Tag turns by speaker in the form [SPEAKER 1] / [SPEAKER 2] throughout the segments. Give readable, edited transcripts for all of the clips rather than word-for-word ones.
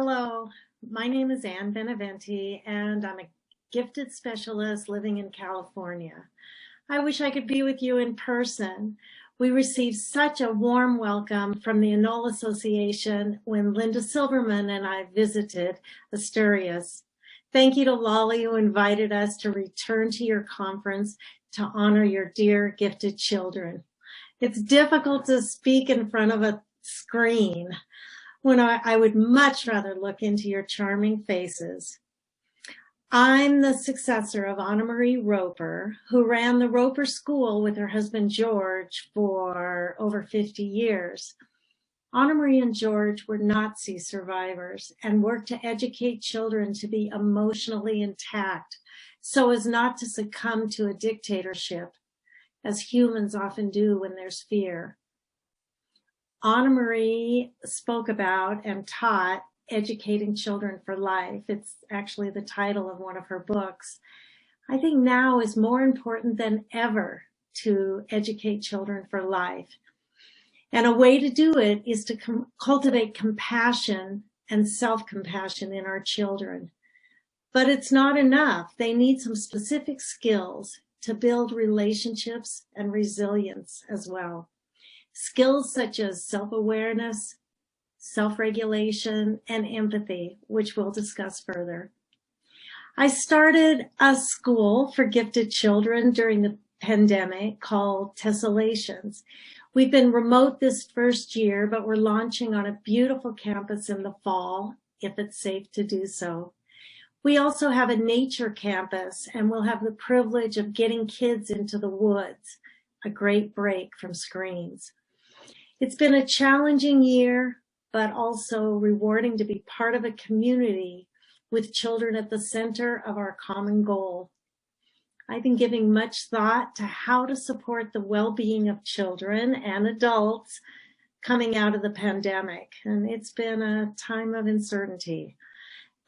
[SPEAKER 1] Hello, my name is Beneventi, and I'm a gifted specialist living in California. I wish I could be with you in person. We received such a warm welcome from the Enol Association when Linda Silverman and I visited Asturias. Thank you to Lolly, who invited us to return to your conference to honor your dear gifted children. It's difficult to speak in front of a screen when I would much rather look into your charming faces. I'm the successor of Anna Marie Roper, who ran the Roper School with her husband George for over 50 years. Anna Marie and George were Nazi survivors and worked to educate children to be emotionally intact so as not to succumb to a dictatorship, as humans often do when there's fear. Anna Marie spoke about and taught Educating Children for Life. It's actually the title of one of her books. I think now is more important than ever to educate children for life. And a way to do it is to cultivate compassion and self-compassion in our children. But it's not enough. They need some specific skills to build relationships and resilience as well. Skills such as self-awareness, self-regulation, and empathy, which we'll discuss further. I started a school for gifted children during the pandemic called Tessellations. We've been remote this first year, but we're launching on a beautiful campus in the fall, if it's safe to do so. We also have a nature campus, and we'll have the privilege of getting kids into the woods, a great break from screens. It's been a challenging year, but also rewarding to be part of a community with children at the center of our common goal. I've been giving much thought to how to support the well-being of children and adults coming out of the pandemic, and it's been a time of uncertainty.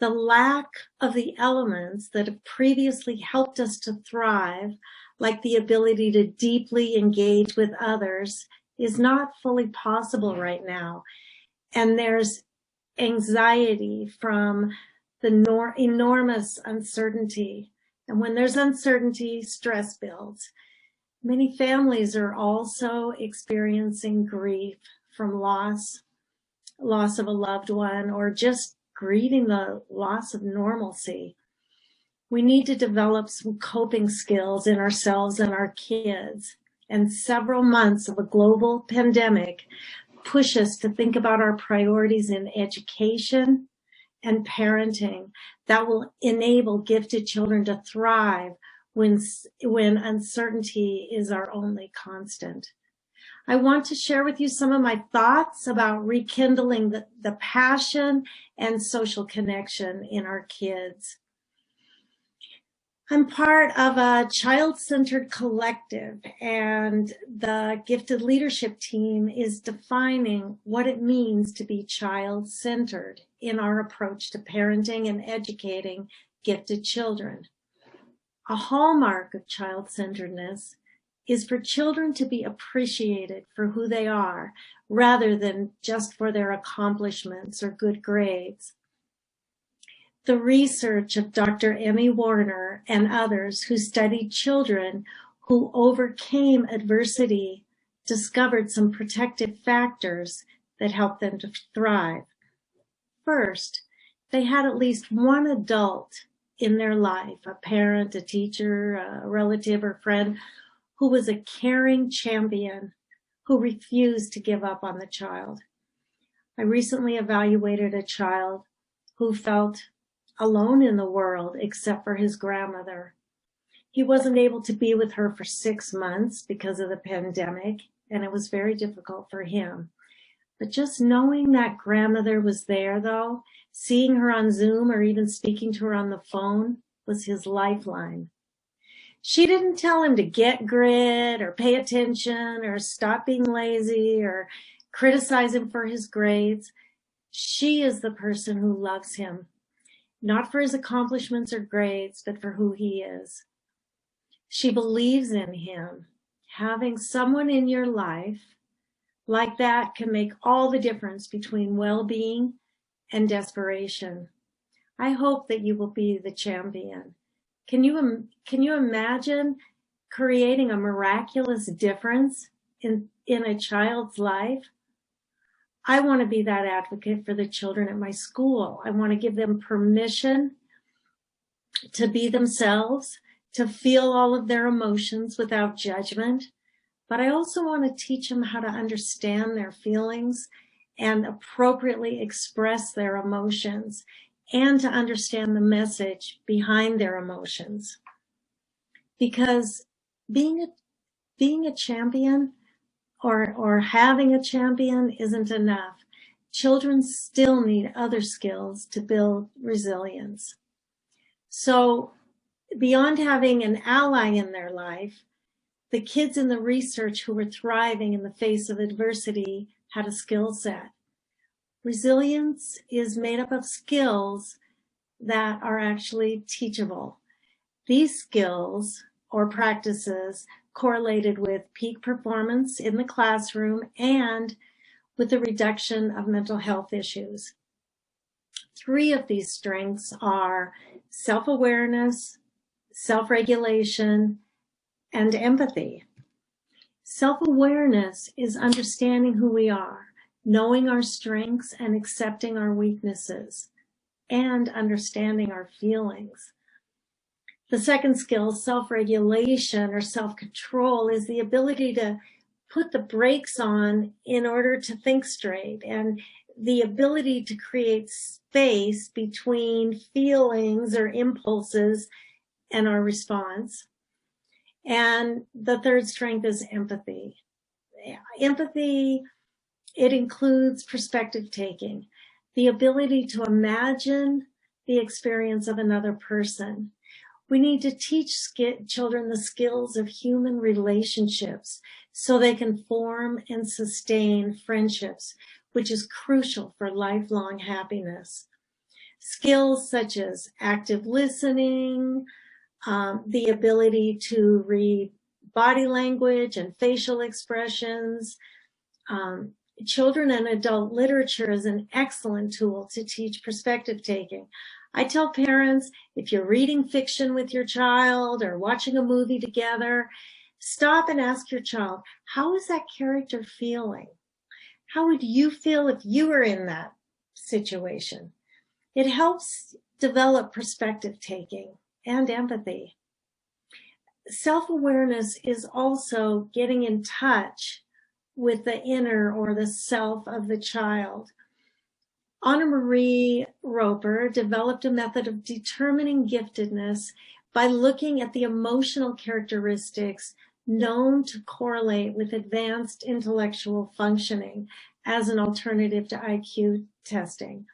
[SPEAKER 1] The lack of the elements that have previously helped us to thrive, like the ability to deeply engage with others, is not fully possible right now. And there's anxiety from the enormous uncertainty. And when there's uncertainty, stress builds. Many families are also experiencing grief from loss of a loved one, or just grieving the loss of normalcy. We need to develop some coping skills in ourselves and our kids. And several months of a global pandemic push us to think about our priorities in education and parenting that will enable gifted children to thrive when uncertainty is our only constant. I want to share with you some of my thoughts about rekindling the passion and social connection in our kids. I'm part of a child-centered collective, and the gifted leadership team is defining what it means to be child-centered in our approach to parenting and educating gifted children. A hallmark of child-centeredness is for children to be appreciated for who they are, rather than just for their accomplishments or good grades. The research of Dr. Emmy Warner and others who studied children who overcame adversity discovered some protective factors that helped them to thrive. First, they had at least one adult in their life, a parent, a teacher, a relative, or friend, who was a caring champion who refused to give up on the child. I recently evaluated a child who felt alone in the world except for his grandmother. He wasn't able to be with her for 6 months because of the pandemic, and it was very difficult for him. But just knowing that grandmother was there, though, seeing her on Zoom or even speaking to her on the phone, was his lifeline. She didn't tell him to get grit or pay attention or stop being lazy or criticize him for his grades. She is the person who loves him, not for his accomplishments or grades, but for who he is. She believes in him. Having someone in your life like that can make all the difference between well-being and desperation. I hope that you will be the champion. Can you imagine creating a miraculous difference in a child's life? I want to be that advocate for the children at my school. I want to give them permission to be themselves, to feel all of their emotions without judgment. But I also want to teach them how to understand their feelings and appropriately express their emotions, and to understand the message behind their emotions. Because being a champion or having a champion isn't enough. Children still need other skills to build resilience. So beyond having an ally in their life, the kids in the research who were thriving in the face of adversity had a skill set. Resilience is made up of skills that are actually teachable. These skills or practices correlated with peak performance in the classroom and with the reduction of mental health issues. 3 of these strengths are self-awareness, self-regulation, and empathy. Self-awareness is understanding who we are, knowing our strengths and accepting our weaknesses, and understanding our feelings. The second skill, self-regulation or self-control, is the ability to put the brakes on in order to think straight, and the ability to create space between feelings or impulses and our response. And the third strength is empathy. Empathy, it includes perspective taking, the ability to imagine the experience of another person. We need to teach children the skills of human relationships so they can form and sustain friendships, which is crucial for lifelong happiness. Skills such as active listening, the ability to read body language and facial expressions. Children and adult literature is an excellent tool to teach perspective taking. I tell parents, if you're reading fiction with your child or watching a movie together, stop and ask your child, how is that character feeling? How would you feel if you were in that situation? It helps develop perspective taking and empathy. Self-awareness is also getting in touch with the inner or the self of the child. Anna Marie Roper developed a method of determining giftedness by looking at the emotional characteristics known to correlate with advanced intellectual functioning as an alternative to IQ testing.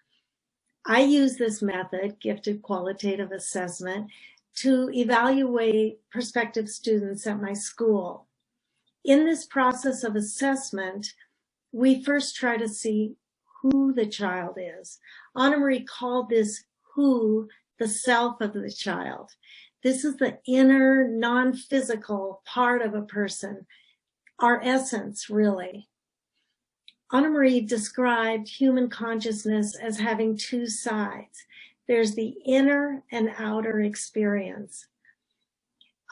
[SPEAKER 1] I use this method, gifted qualitative assessment, to evaluate prospective students at my school. In this process of assessment, we first try to see who the child is. Anna Marie called this who the self of the child. This is the inner, non-physical part of a person, our essence, really. Anna Marie described human consciousness as having 2 sides. There's the inner and outer experience.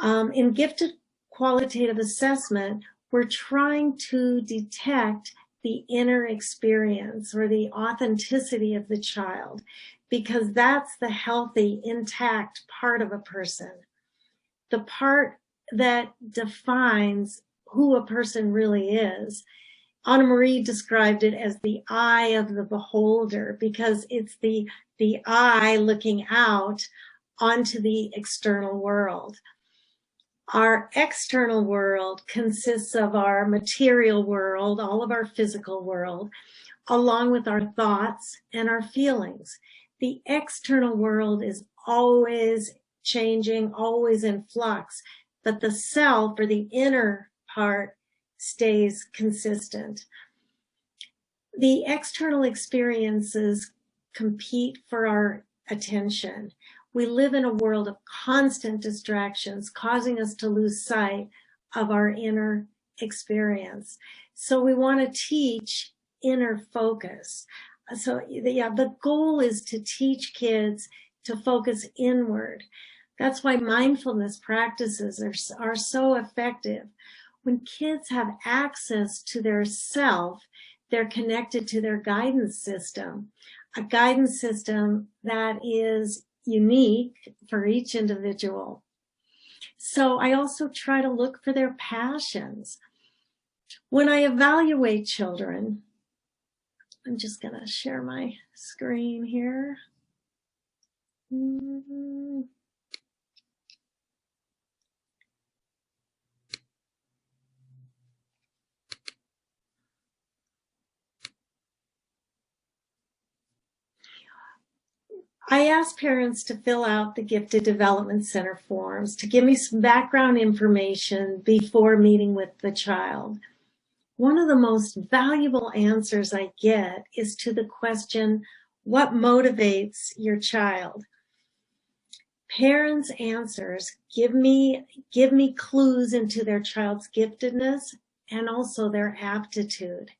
[SPEAKER 1] In gifted qualitative assessment, we're trying to detect the inner experience or the authenticity of the child, because that's the healthy, intact part of a person, the part that defines who a person really is. Anna Marie described it as the eye of the beholder, because it's the eye looking out onto the external world. Our external world consists of our material world, all of our physical world, along with our thoughts and our feelings. The external world is always changing, always in flux, but the self, or the inner part, stays consistent. The external experiences compete for our attention. We live in a world of constant distractions, causing us to lose sight of our inner experience. So we want to teach inner focus. the goal is to teach kids to focus inward. That's why mindfulness practices are so effective. When kids have access to their self, they're connected to their guidance system, a guidance system that is unique for each individual. So I also try to look for their passions. When I evaluate children, I'm just going to share my screen here. I ask parents to fill out the Gifted Development Center forms to give me some background information before meeting with the child. One of the most valuable answers I get is to the question, what motivates your child? Parents' answers give me clues into their child's giftedness and also their aptitude.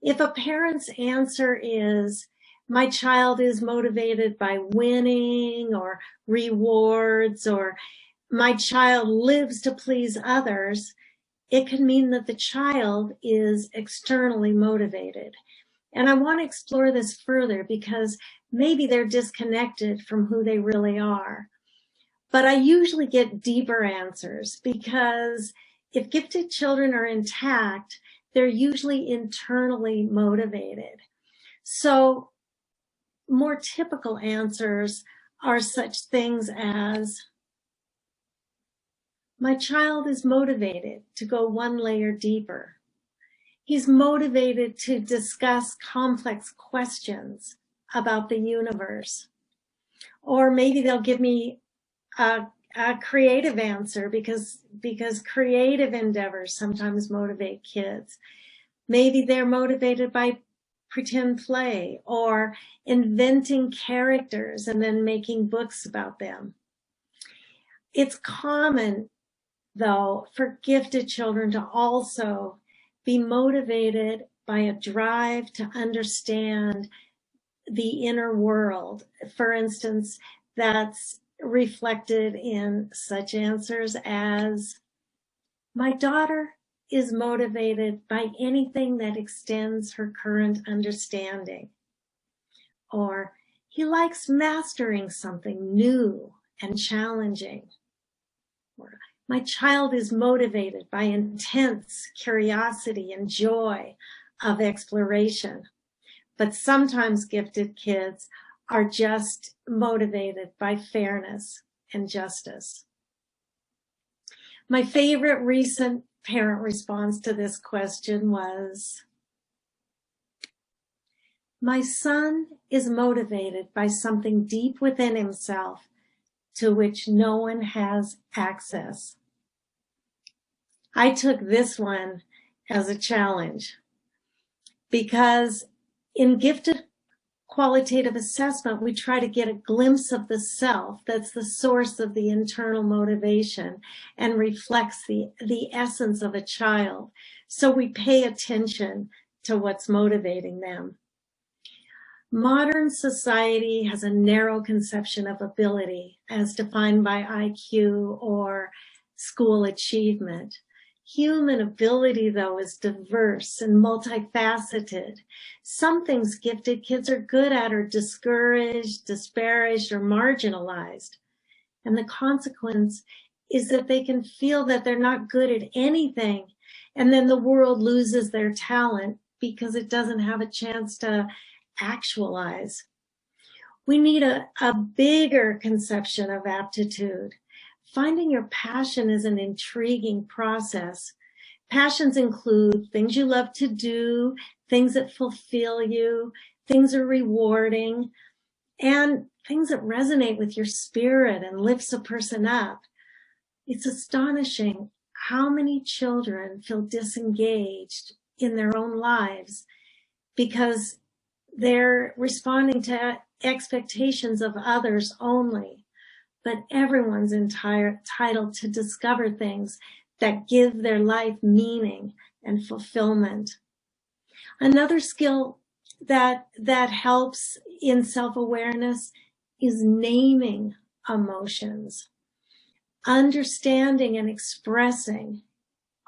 [SPEAKER 1] If a parent's answer is, my child is motivated by winning or rewards, or my child lives to please others, it can mean that the child is externally motivated. And I want to explore this further because maybe they're disconnected from who they really are. But I usually get deeper answers because if gifted children are intact, they're usually internally motivated. So more typical answers are such things as, my child is motivated to go one layer deeper. He's motivated to discuss complex questions about the universe. Or maybe they'll give me a creative answer because creative endeavors sometimes motivate kids. Maybe they're motivated by pretend play or inventing characters and then making books about them. It's common, though, for gifted children to also be motivated by a drive to understand the inner world. For instance, that's reflected in such answers as, my daughter is motivated by anything that extends her current understanding. Or, he likes mastering something new and challenging. Or, my child is motivated by intense curiosity and joy of exploration. But sometimes gifted kids are just motivated by fairness and justice. My favorite recent parent response to this question was, my son is motivated by something deep within himself to which no one has access. I took this one as a challenge because in gifted qualitative assessment, we try to get a glimpse of the self that's the source of the internal motivation and reflects the essence of a child. So we pay attention to what's motivating them. Modern society has a narrow conception of ability as defined by IQ or school achievement. Human ability, though, is diverse and multifaceted. Some things gifted kids are good at are discouraged, disparaged, or marginalized. And the consequence is that they can feel that they're not good at anything, and then the world loses their talent because it doesn't have a chance to actualize. We need a bigger conception of aptitude. Finding your passion is an intriguing process. Passions include things you love to do, things that fulfill you, things that are rewarding, and things that resonate with your spirit and lifts a person up. It's astonishing how many children feel disengaged in their own lives because they're responding to expectations of others only. But everyone's entitled to discover things that give their life meaning and fulfillment. Another skill that helps in self-awareness is naming emotions, understanding and expressing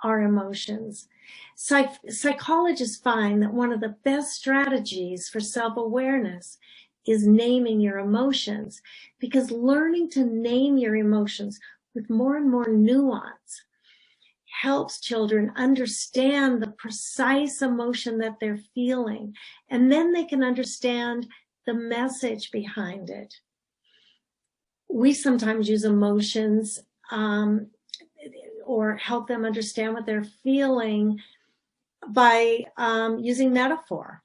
[SPEAKER 1] our emotions. Psychologists find that one of the best strategies for self-awareness is naming your emotions, because learning to name your emotions with more and more nuance helps children understand the precise emotion that they're feeling, and then they can understand the message behind it. We sometimes use emotions or help them understand what they're feeling by using metaphor.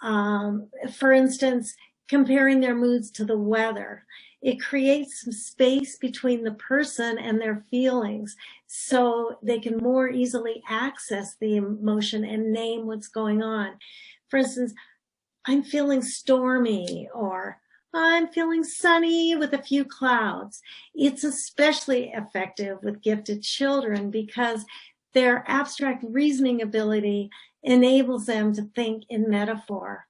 [SPEAKER 1] For instance, comparing their moods to the weather. It creates some space between the person and their feelings, so they can more easily access the emotion and name what's going on. For instance, I'm feeling stormy, or I'm feeling sunny with a few clouds. It's especially effective with gifted children because their abstract reasoning ability enables them to think in metaphor.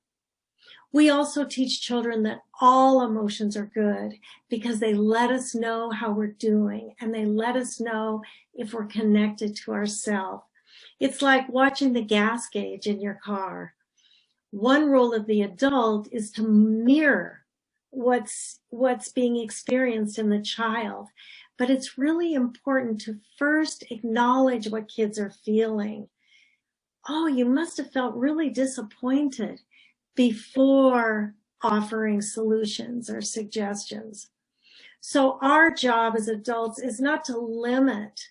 [SPEAKER 1] We also teach children that all emotions are good because they let us know how we're doing, and they let us know if we're connected to ourselves. It's like watching the gas gauge in your car. One role of the adult is to mirror what's being experienced in the child. But it's really important to first acknowledge what kids are feeling. Oh, you must have felt really disappointed, before offering solutions or suggestions. So our job as adults is not to limit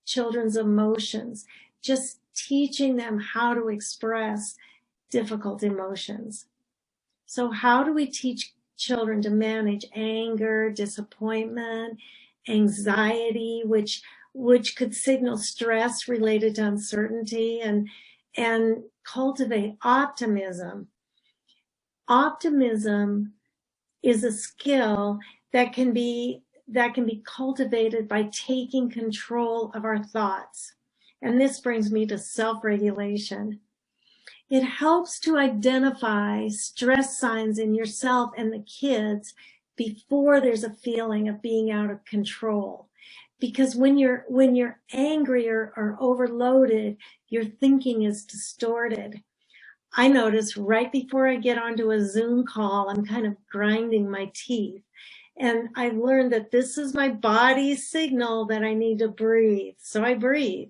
[SPEAKER 1] children's emotions, just teaching them how to express difficult emotions. So how do we teach children to manage anger, disappointment, anxiety, which could signal stress related to uncertainty, and cultivate optimism? Optimism is a skill that can be cultivated by taking control of our thoughts. And this brings me to self-regulation. It helps to identify stress signs in yourself and the kids before there's a feeling of being out of control. Because when you're angry or overloaded, your thinking is distorted. I notice right before I get onto a Zoom call, I'm kind of grinding my teeth. And I've learned that this is my body's signal that I need to breathe. So I breathe.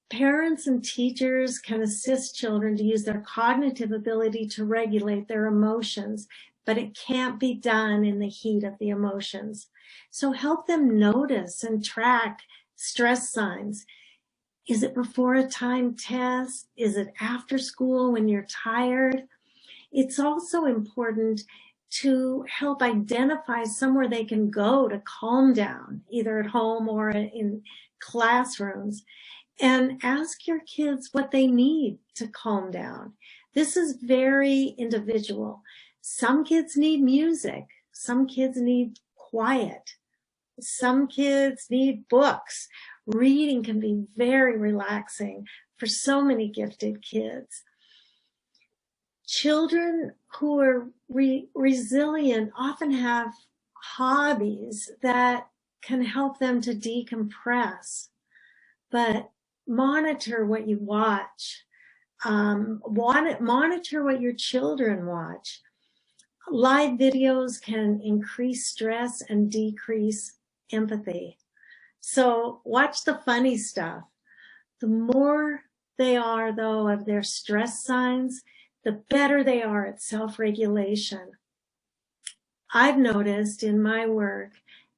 [SPEAKER 1] Parents and teachers can assist children to use their cognitive ability to regulate their emotions, but it can't be done in the heat of the emotions. So help them notice and track stress signs. Is it before a timed test? Is it after school when you're tired? It's also important to help identify somewhere they can go to calm down, either at home or in classrooms, and ask your kids what they need to calm down. This is very individual. Some kids need music. Some kids need quiet. Some kids need books. Reading can be very relaxing for so many gifted kids. Children who are resilient often have hobbies that can help them to decompress. But monitor what you watch. Monitor what your children watch. Live videos can increase stress and decrease empathy. So watch the funny stuff. The more they are, though, of their stress signs, the better they are at self-regulation. I've noticed in my work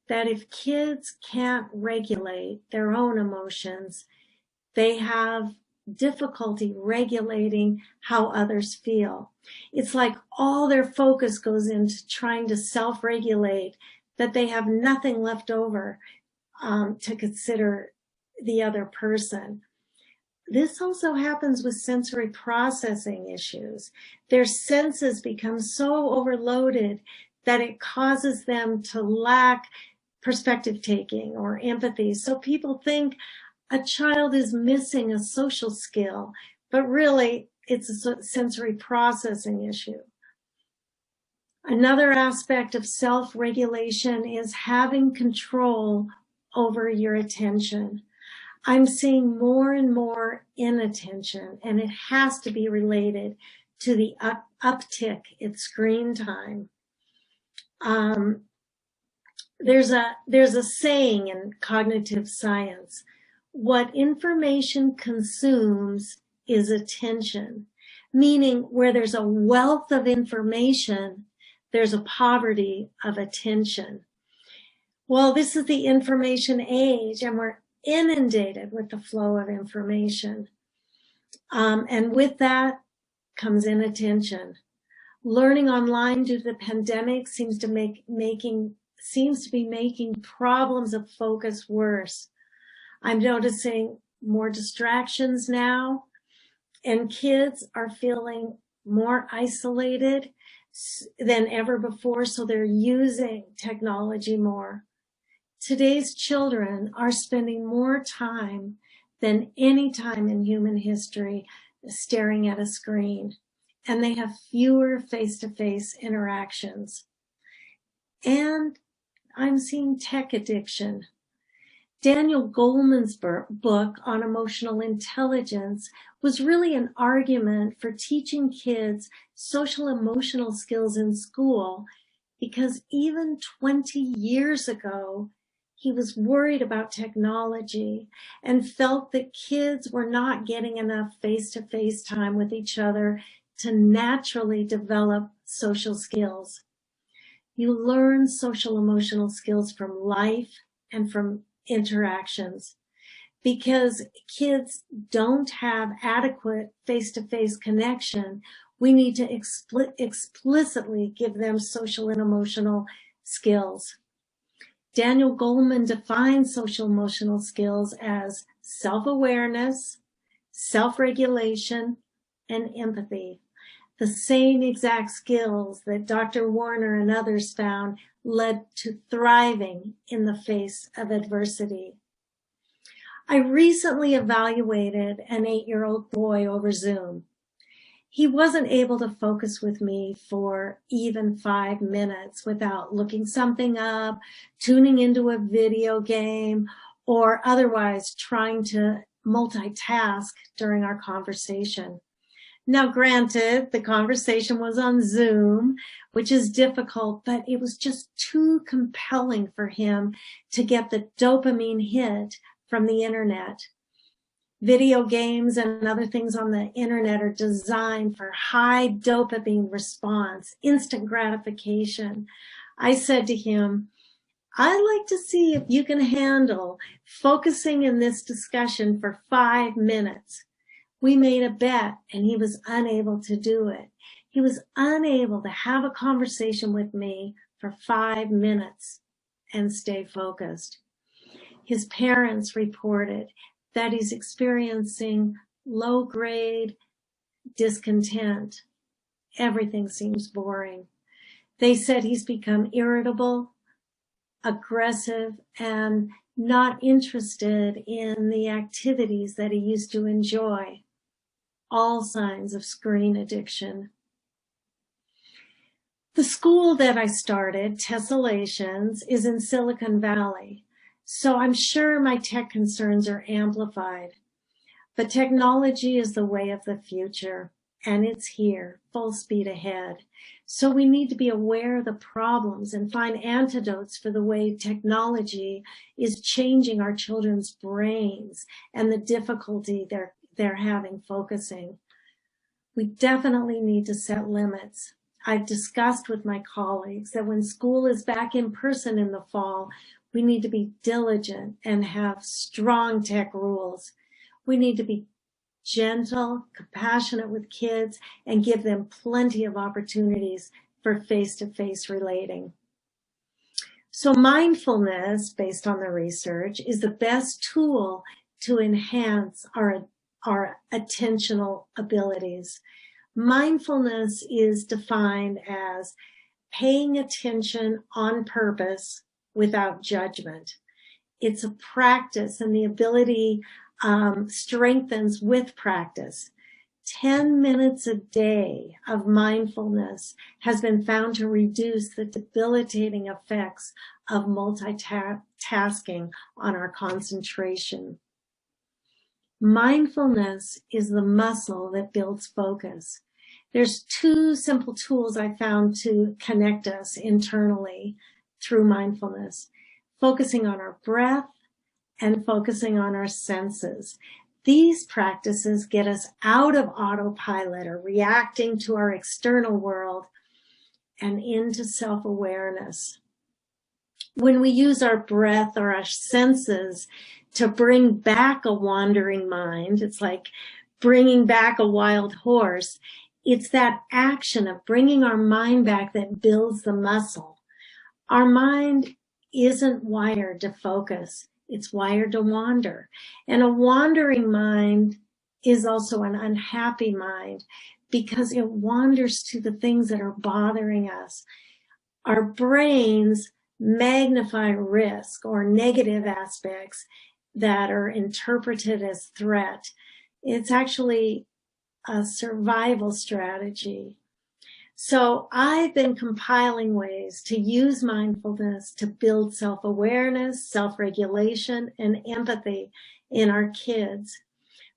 [SPEAKER 1] that if kids can't regulate their own emotions, they have difficulty regulating how others feel. It's like all their focus goes into trying to self-regulate, that they have nothing left over to consider the other person. This also happens with sensory processing issues. Their senses become so overloaded that it causes them to lack perspective taking or empathy. So people think a child is missing a social skill, but really it's a sensory processing issue. Another aspect of self-regulation is having control over your attention. I'm seeing more and more inattention, and it has to be related to the uptick in screen time. There's a saying in cognitive science, what information consumes is attention, meaning where there's a wealth of information, there's a poverty of attention. Well, this is the information age, and we're inundated with the flow of information. And with that comes inattention. Learning online due to the pandemic seems to be making problems of focus worse. I'm noticing more distractions now, and kids are feeling more isolated than ever before, so they're using technology more. Today's children are spending more time than any time in human history staring at a screen, and they have fewer face-to-face interactions. And I'm seeing tech addiction. Daniel Goleman's book on emotional intelligence was really an argument for teaching kids social emotional skills in school, because even 20 years ago, he was worried about technology and felt that kids were not getting enough face-to-face time with each other to naturally develop social skills. You learn social emotional skills from life and from interactions. Because kids don't have adequate face-to-face connection, we need to explicitly give them social and emotional skills. Daniel Goleman defines social emotional skills as self-awareness, self-regulation, and empathy. The same exact skills that Dr. Warner and others found led to thriving in the face of adversity. I recently evaluated an 8-year-old boy over Zoom. He wasn't able to focus with me for even 5 minutes without looking something up, tuning into a video game, or otherwise trying to multitask during our conversation. Now, granted, the conversation was on Zoom, which is difficult, but it was just too compelling for him to get the dopamine hit from the internet. Video games and other things on the internet are designed for high dopamine response, instant gratification. I said to him, I'd like to see if you can handle focusing in this discussion for 5 minutes. We made a bet, and he was unable to do it. He was unable to have a conversation with me for 5 minutes and stay focused. His parents reported that he's experiencing low-grade discontent. Everything seems boring. They said he's become irritable, aggressive, and not interested in the activities that he used to enjoy. All signs of screen addiction. The school that I started, Tessellations, is in Silicon Valley, so I'm sure my tech concerns are amplified. But technology is the way of the future, and it's here, full speed ahead. So we need to be aware of the problems and find antidotes for the way technology is changing our children's brains and the difficulty they're having focusing. We definitely need to set limits. I've discussed with my colleagues that when school is back in person in the fall, we need to be diligent and have strong tech rules. We need to be gentle, compassionate with kids, and give them plenty of opportunities for face-to-face relating. So mindfulness, based on the research, is the best tool to enhance our attentional abilities. Mindfulness is defined as paying attention on purpose without judgment. It's a practice, and the ability strengthens with practice. 10 minutes a day of mindfulness has been found to reduce the debilitating effects of multitasking on our concentration. Mindfulness is the muscle that builds focus. There's 2 simple tools I found to connect us internally through mindfulness, focusing on our breath and focusing on our senses. These practices get us out of autopilot or reacting to our external world and into self-awareness. When we use our breath or our senses to bring back a wandering mind, it's like bringing back a wild horse. It's that action of bringing our mind back that builds the muscle. Our mind isn't wired to focus. It's wired to wander. And a wandering mind is also an unhappy mind because it wanders to the things that are bothering us. Our brains magnify risk or negative aspects that are interpreted as threat. It's actually a survival strategy. So I've been compiling ways to use mindfulness to build self-awareness, self-regulation, and empathy in our kids.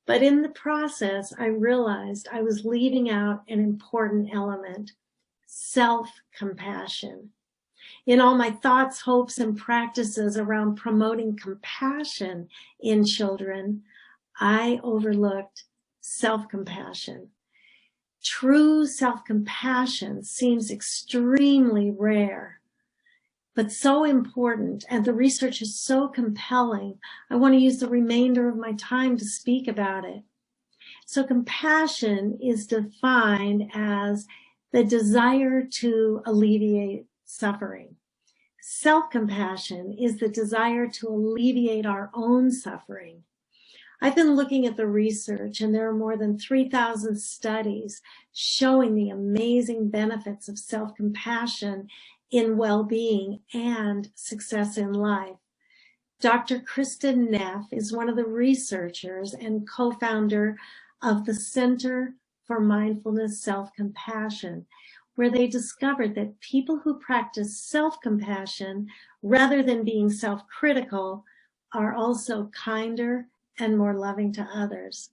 [SPEAKER 1] But in the process, I realized I was leaving out an important element, self-compassion. In all my thoughts, hopes, and practices around promoting compassion in children, I overlooked self-compassion. True self-compassion seems extremely rare, but so important, and the research is so compelling. I want to use the remainder of my time to speak about it. So compassion is defined as the desire to alleviate suffering. Self-compassion is the desire to alleviate our own suffering. I've been looking at the research, and there are more than 3,000 studies showing the amazing benefits of self-compassion in well-being and success in life. Dr. Kristen Neff is one of the researchers and co-founder of the Center for Mindfulness Self-Compassion, where they discovered that people who practice self-compassion rather than being self-critical are also kinder and more loving to others.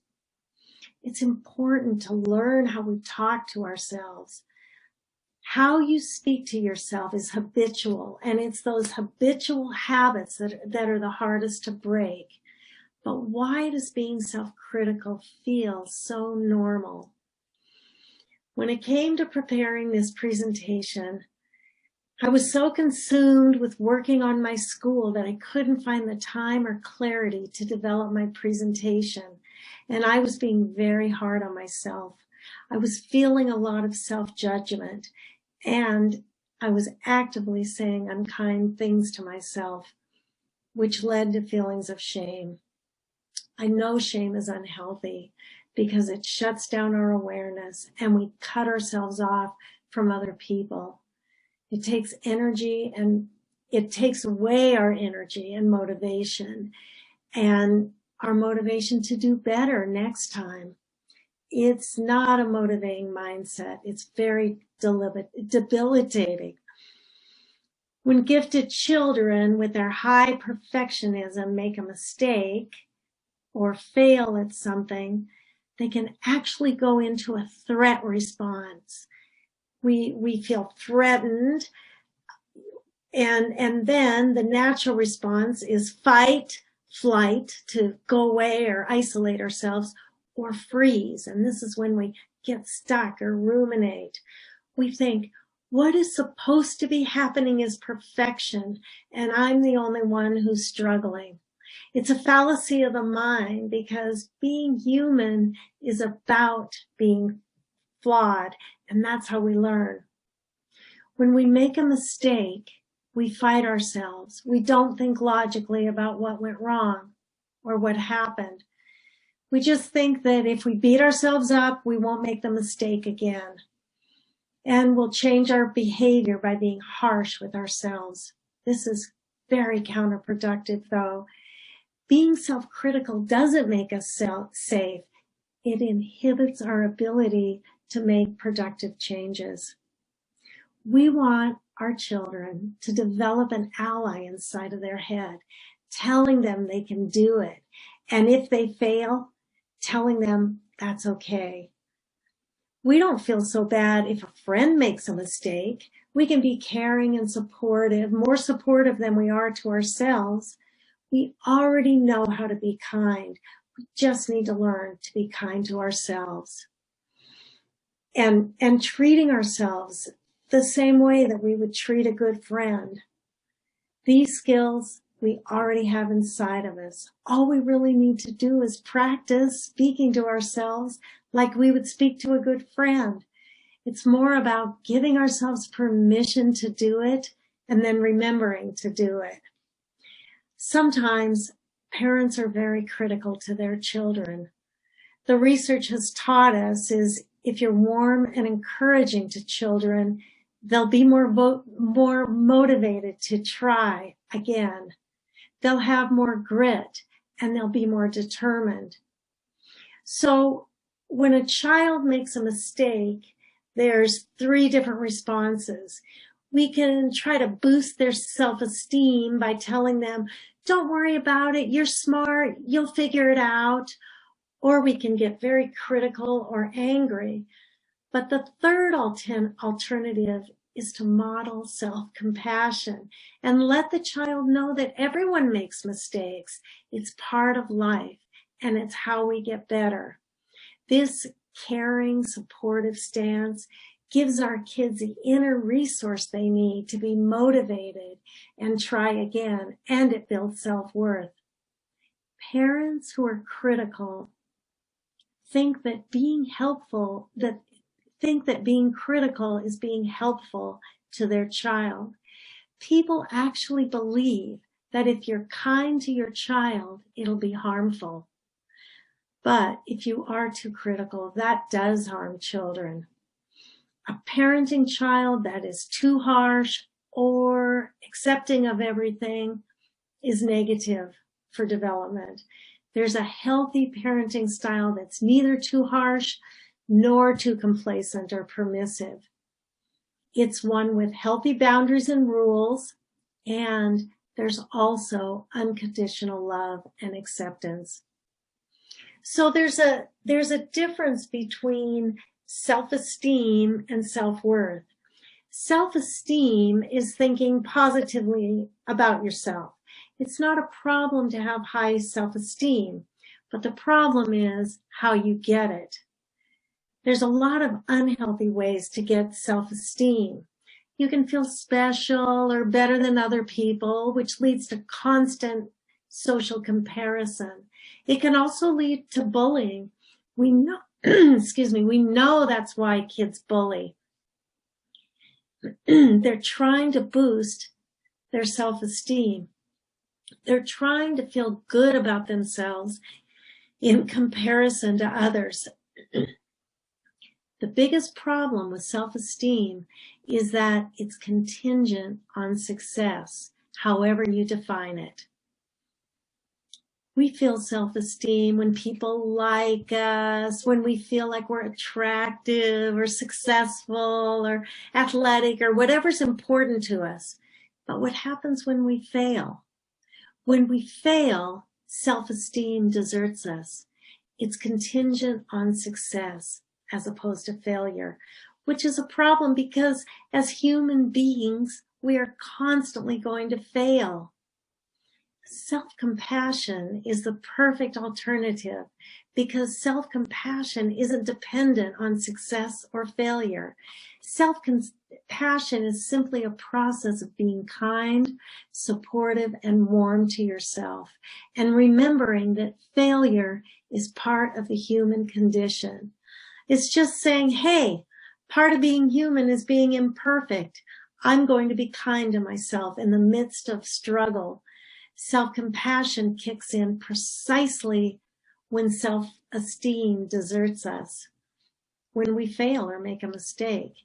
[SPEAKER 1] It's important to learn how we talk to ourselves. How you speak to yourself is habitual, and it's those habitual habits that are the hardest to break. But why does being self-critical feel so normal? When it came to preparing this presentation, I was so consumed with working on my school that I couldn't find the time or clarity to develop my presentation. And I was being very hard on myself. I was feeling a lot of self-judgment, and I was actively saying unkind things to myself, which led to feelings of shame. I know shame is unhealthy because it shuts down our awareness and we cut ourselves off from other people. It takes energy, and it takes away our energy and motivation and our motivation to do better next time. It's not a motivating mindset. It's very debilitating. When gifted children with their high perfectionism make a mistake or fail at something, they can actually go into a threat response. We feel threatened, and then the natural response is fight, flight, to go away or isolate ourselves, or freeze. And this is when we get stuck or ruminate. We think, what is supposed to be happening is perfection, and I'm the only one who's struggling. It's a fallacy of the mind, because being human is about being flawed, and that's how we learn. When we make a mistake, we fight ourselves. We don't think logically about what went wrong or what happened. We just think that if we beat ourselves up, we won't make the mistake again. And we'll change our behavior by being harsh with ourselves. This is very counterproductive, though. Being self-critical doesn't make us safe. It inhibits our ability to make productive changes. We want our children to develop an ally inside of their head, telling them they can do it. And if they fail, telling them that's okay. We don't feel so bad if a friend makes a mistake. We can be caring and supportive, more supportive than we are to ourselves. We already know how to be kind. We just need to learn to be kind to ourselves. And treating ourselves the same way that we would treat a good friend. These skills we already have inside of us. All we really need to do is practice speaking to ourselves like we would speak to a good friend. It's more about giving ourselves permission to do it and then remembering to do it. Sometimes parents are very critical to their children. The research has taught us is if you're warm and encouraging to children, they'll be more motivated to try again. They'll have more grit and they'll be more determined. So when a child makes a mistake, there's 3 different responses. We can try to boost their self-esteem by telling them, don't worry about it, you're smart, you'll figure it out. Or we can get very critical or angry. But the third alternative is to model self-compassion and let the child know that everyone makes mistakes. It's part of life and it's how we get better. This caring, supportive stance gives our kids the inner resource they need to be motivated and try again, and it builds self-worth. Parents who are critical think that being critical is being helpful to their child. People actually believe that if you're kind to your child, it'll be harmful. But if you are too critical, that does harm children. A parenting child that is too harsh or accepting of everything is negative for development. There's a healthy parenting style that's neither too harsh nor too complacent or permissive. It's one with healthy boundaries and rules, and there's also unconditional love and acceptance. So there's a difference between self-esteem and self-worth. Self-esteem is thinking positively about yourself. It's not a problem to have high self-esteem, but the problem is how you get it. There's a lot of unhealthy ways to get self-esteem. You can feel special or better than other people, which leads to constant social comparison. It can also lead to bullying. We know, we know that's why kids bully. They're trying to boost their self-esteem. They're trying to feel good about themselves in comparison to others. The biggest problem with self-esteem is that it's contingent on success, however you define it. We feel self-esteem when people like us, when we feel like we're attractive or successful or athletic or whatever's important to us. But what happens when we fail? When we fail, self-esteem deserts us. It's contingent on success as opposed to failure, which is a problem because as human beings, we are constantly going to fail. Self-compassion is the perfect alternative because self-compassion isn't dependent on success or failure. Self-compassion is simply a process of being kind, supportive, and warm to yourself, and remembering that failure is part of the human condition. It's just saying, hey, part of being human is being imperfect. I'm going to be kind to myself in the midst of struggle. Self-compassion kicks in precisely when self-esteem deserts us, when we fail or make a mistake.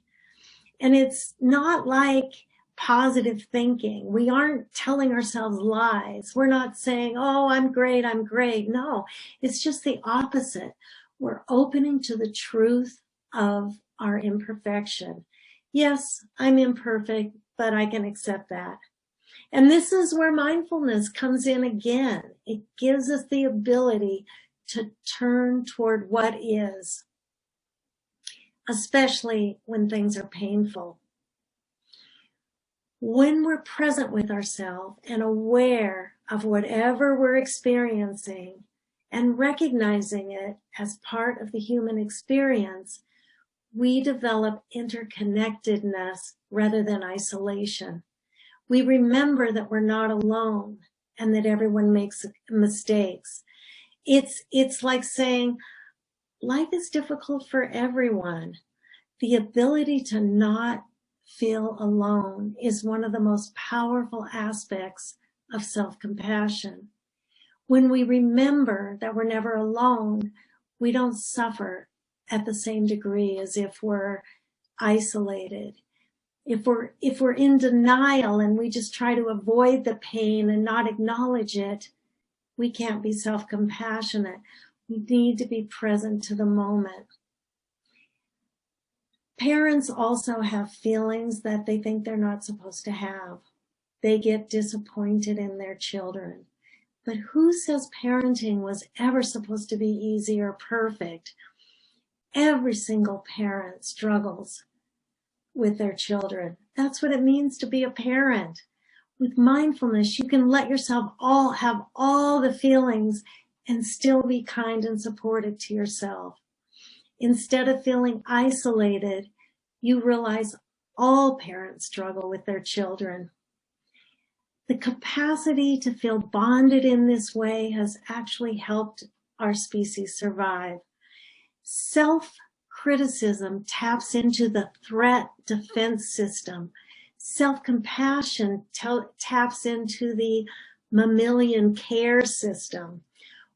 [SPEAKER 1] And it's not like positive thinking. We aren't telling ourselves lies. We're not saying, oh, I'm great, I'm great. No, it's just the opposite. We're opening to the truth of our imperfection. Yes, I'm imperfect, but I can accept that. And this is where mindfulness comes in again. It gives us the ability to turn toward what is, especially when things are painful. When we're present with ourselves and aware of whatever we're experiencing and recognizing it as part of the human experience, we develop interconnectedness rather than isolation. We remember that we're not alone and that everyone makes mistakes. It's like saying, life is difficult for everyone. The ability to not feel alone is one of the most powerful aspects of self-compassion. When we remember that we're never alone, we don't suffer at the same degree as if we're isolated. If we're in denial and we just try to avoid the pain and not acknowledge it, we can't be self-compassionate. We need to be present to the moment. Parents also have feelings that they think they're not supposed to have. They get disappointed in their children. But who says parenting was ever supposed to be easy or perfect? Every single parent struggles with their children. That's what it means to be a parent. With mindfulness, you can let yourself have all the feelings and still be kind and supportive to yourself. Instead of feeling isolated, you realize all parents struggle with their children. The capacity to feel bonded in this way has actually helped our species survive. Self-criticism taps into the threat defense system. Self-compassion taps into the mammalian care system.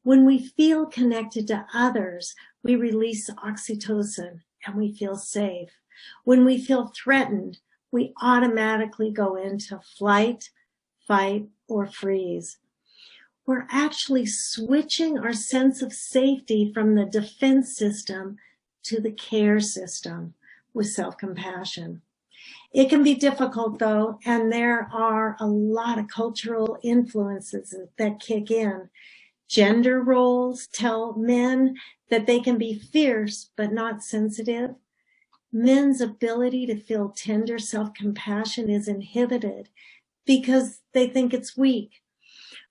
[SPEAKER 1] When we feel connected to others, we release oxytocin and we feel safe. When we feel threatened, we automatically go into flight, fight, or freeze. We're actually switching our sense of safety from the defense system to the care system with self-compassion. It can be difficult though, and there are a lot of cultural influences that kick in. Gender roles tell men that they can be fierce but not sensitive. Men's ability to feel tender self-compassion is inhibited because they think it's weak.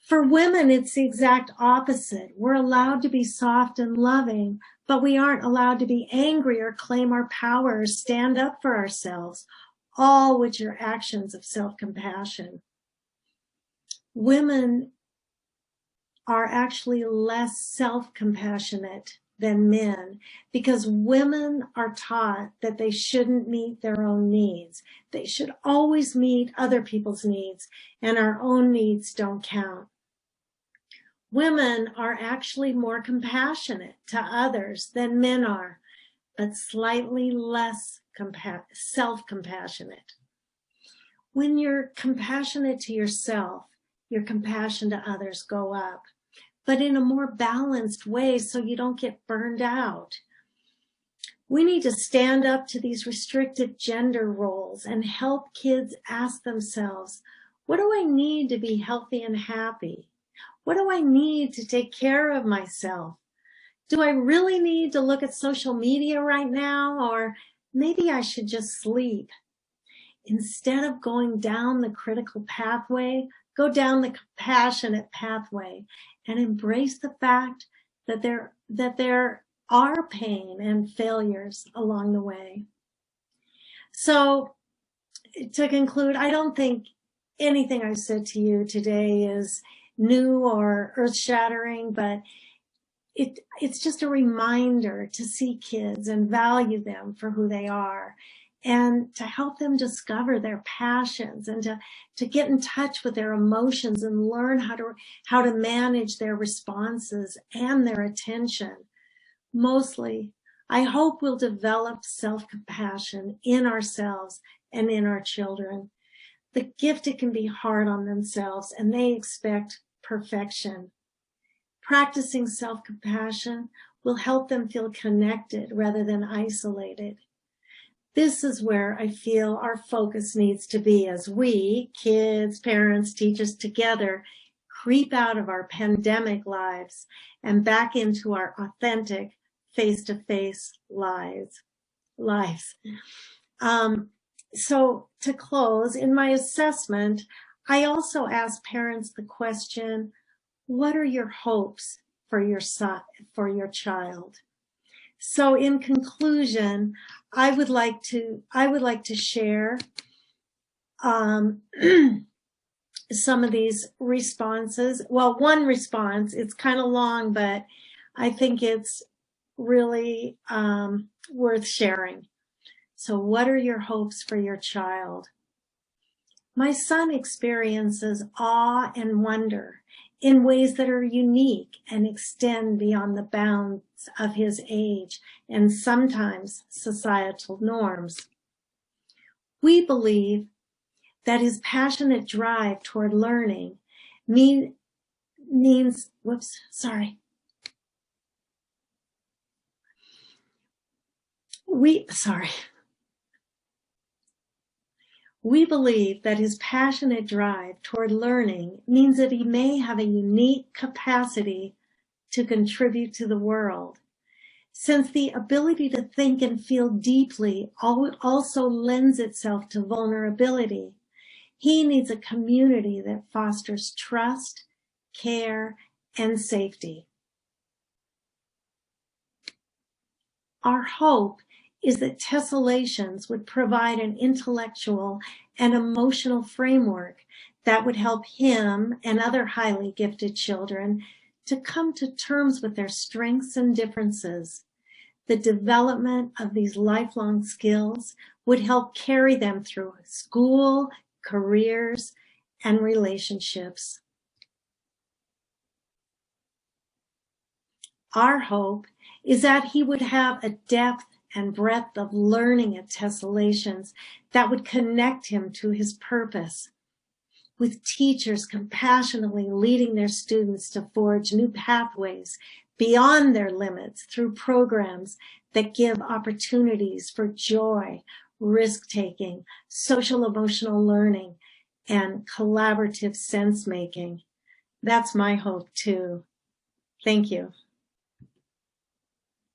[SPEAKER 1] For women, it's the exact opposite. We're allowed to be soft and loving, but we aren't allowed to be angry or claim our power or stand up for ourselves, all which are actions of self-compassion. Women are actually less self-compassionate than men because women are taught that they shouldn't meet their own needs. They should always meet other people's needs, and our own needs don't count. Women are actually more compassionate to others than men are, but slightly less self-compassionate. When you're compassionate to yourself, your compassion to others go up, but in a more balanced way so you don't get burned out. We need to stand up to these restrictive gender roles and help kids ask themselves, what do I need to be healthy and happy? What do I need to take care of myself? Do I really need to look at social media right now? Or maybe I should just sleep. Instead of going down the critical pathway, go down the compassionate pathway and embrace the fact that there are pain and failures along the way. So to conclude, I don't think anything I said to you today is new or earth-shattering, but it's just a reminder to see kids and value them for who they are, and to help them discover their passions and to get in touch with their emotions and learn how to manage their responses and their attention. Mostly, I hope we'll develop self-compassion in ourselves and in our children. The gifted can be hard on themselves and they expect perfection. Practicing self-compassion will help them feel connected rather than isolated. This is where I feel our focus needs to be as we, kids, parents, teachers together, creep out of our pandemic lives and back into our authentic face-to-face lives. So to close, in my assessment, I also ask parents the question, what are your hopes for your child? So in conclusion, I would like to share some of these responses. Well, one response, it's kind of long, but I think it's really worth sharing. So what are your hopes for your child? My son experiences awe and wonder in ways that are unique and extend beyond the bounds of his age and sometimes societal norms. We believe that his passionate drive toward learning means, We believe that his passionate drive toward learning means that he may have a unique capacity to contribute to the world. Since the ability to think and feel deeply also lends itself to vulnerability, he needs a community that fosters trust, care, and safety. Our hope is that tessellations would provide an intellectual and emotional framework that would help him and other highly gifted children to come to terms with their strengths and differences. The development of these lifelong skills would help carry them through school, careers, and relationships. Our hope is that he would have a depth and breadth of learning at tessellations that would connect him to his purpose, with teachers compassionately leading their students to forge new pathways beyond their limits through programs that give opportunities for joy, risk-taking, social-emotional learning, and collaborative sense-making. That's my hope too. Thank you.